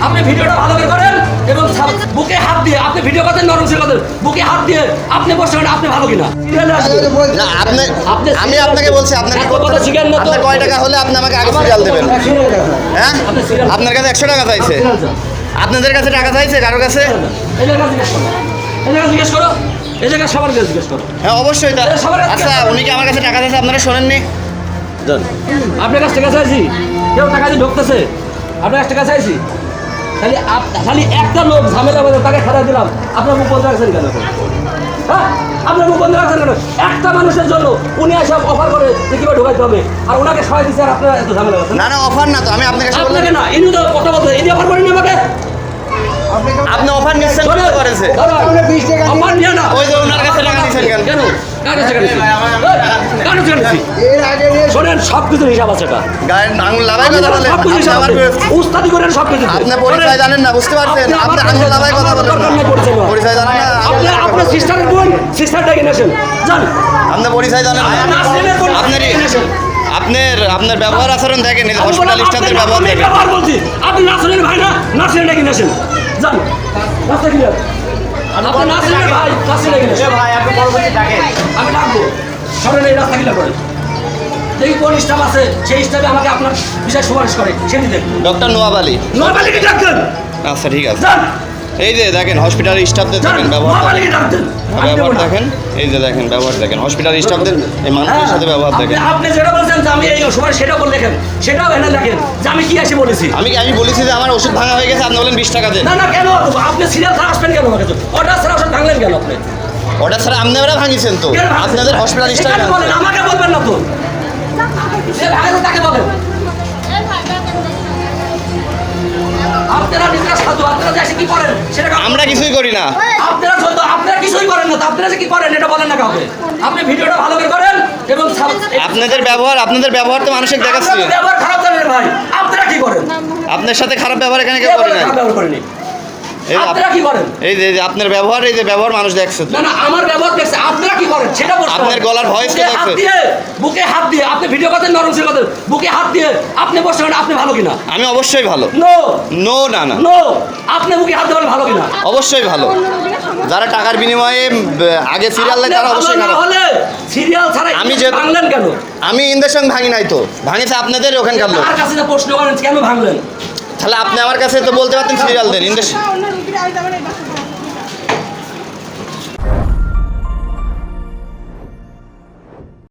আপনি ভিডিওটা ভালো করে করেন এবং বুকে হাত দিয়ে আপনি ভিডিও করতে নরম ছিল বুকে হাত দিয়ে আপনি বসে আপনি ভালো কিনা না আপনি আমি আপনাকে বলছি আপনার আপনার কয় টাকা হলে আপনি আমাকে আগে সিরিয়াল দেবেন হ্যাঁ আপনার কাছে 100 টাকা চাইছে আপনাদের কাছে টাকা চাইছে কারোর কাছে জিজ্ঞেস করো এই জায়গায় সবার কাছে জিজ্ঞেস করো হ্যাঁ অবশ্যই আচ্ছা উনি কি আমার কাছে টাকা চাইছে আপনারা শোনেননি আপনার কাছে টাকা চাইছি কেউ টাকা দিয়ে ঢুকতেছে আপনার কাছে টাকা চাইছি খালি একটা লোক ঝামেলা করে তাকে খারাপ দিলাম আপনার মুখ বন্ধ রাখছেন কেন হ্যাঁ আপনার মুখ বন্ধ রাখছেন কেন একটা মানুষের জন্য উনি এসব অফার করে যে কীভাবে ঢোকাইতে হবে আর ওনাকে সবাই দিচ্ছে আর আপনারা এত ঝামেলা করছেন না অফার না তো আমি আপনাকে আপনাকে না ইনি তো কথা বলতে ইনি অফার করেনি আমাকে আপনি অফার নিচ্ছেন কেন করেছে অফার নিয়ে না ওই যে ওনার কাছে টাকা নিছেন কেন শোনেন সব কিছুর হিসাব আছে এটা গায়ের আঙুল লাগায় কথা বলেন উস্তাদি করেন সব কিছু আপনি পরিচয় জানেন না বুঝতে পারছেন আপনি আঙুল লাগায় কথা বলেন পরিচয় জানেন না আপনি আপনার সিস্টারের বোন সিস্টারটাকে নেছেন জান আপনি পরিচয় জানেন না আপনার ব্যবহার আচরণ দেখেন হসপিটাল স্টাফদের ব্যবহার দেখেন ব্যবহার বলছি আপনি নাসরিনের ভাই না নাসরিনটাকে নেছেন জান রাস্তা ক্লিয়ার আপনি নাসরিনের ভাই নাসরিনটাকে নেছেন ভাই আপনি পরবর্তী ডাকেন আমি ডাকবো সরেন এই রাস্তা ক্লিয়ার করেন দেখি কোন স্টাফ আছে সেই স্টাফে আমাকে আপনার বিষয় সুপারিশ করে সেটি দেখুন ডক্টর নোয়াব আলী নরমালিকে ডাকতেন আচ্ছা ঠিক আছে জান এই যে দেখেন হসপিটাল স্টাফদের দেখেন ব্যবহার নরমালিকে ডাকতেন ব্যবহার দেখেন এই যে দেখেন ব্যবহার দেখেন হসপিটাল স্টাফদের এই মানুষের সাথে ব্যবহার দেখেন আপনি যেটা বলছেন যে আমি এই সময় সেটা বলে দেখেন সেটাও এনে দেখেন যে আমি কি এসে বলেছি আমি বলেছি যে আমার ওষুধ ভাঙা হয়ে গেছে আপনি বলেন 20 টাকা দেন না না কেন আপনি সিরিয়াল ছাড়া আসবেন কেন আমাকে অর্ডার ছাড়া ওষুধ ভাঙলেন কেন আপনি অর্ডার ছাড়া আপনারা ভাঙিয়েছেন তো আপনাদের হসপিটাল স্টাফ বলেন আমাকে বলবেন না তো সে ভাঙে তাকে বলেন আপনারা নিজেরা সাধু আপনারা যে কি করেন সেটা আমরা কিছুই করি না আপনারা কিছুই করেন না আপনারা যে কি করেন এটা বলেন না কাউকে আপনি ভিডিওটা ভালো করে করেন এবং আপনাদের ব্যবহার তো মানুষের দেখাচ্ছি ব্যবহার খারাপ জানেন ভাই আপনারা কি করেন আপনার সাথে খারাপ ব্যবহার এখানে কেউ করে না ব্যবহার করেনি আপনারা কি করেন এই যে আপনার ব্যবহার এই যে ব্যবহার মানুষ দেখছে না না আমার ব্যবহার দেখছে আপনারা কি করেন সেটা বলতে আপনার গলার ভয়েস তো দেখছে বুকে হাত দিয়ে আপনি ভিডিও করতে নরম ছিল বুকে হাত দিয়ে আপনি বসে আপনি ভালো কিনা আমি অবশ্যই ভালো নো না নো আপনি বুকে হাত দিয়ে ভালো কিনা অবশ্যই ভালো যারা টাকার বিনিময়ে আগে সিরিয়াল দেয় তারা অবশ্যই খারাপ হলে সিরিয়াল ছাড়া আমি যে ভাঙলেন কেন আমি ইনজেকশন ভাঙি নাই তো ভাঙিছে আপনাদের ওখানকার লোক তার কাছে প্রশ্ন করেন কেন ভাঙলেন তাহলে আপনি আমার কাছে তো বলতে পারতেন সিরিয়াল দেন ইনজেকশন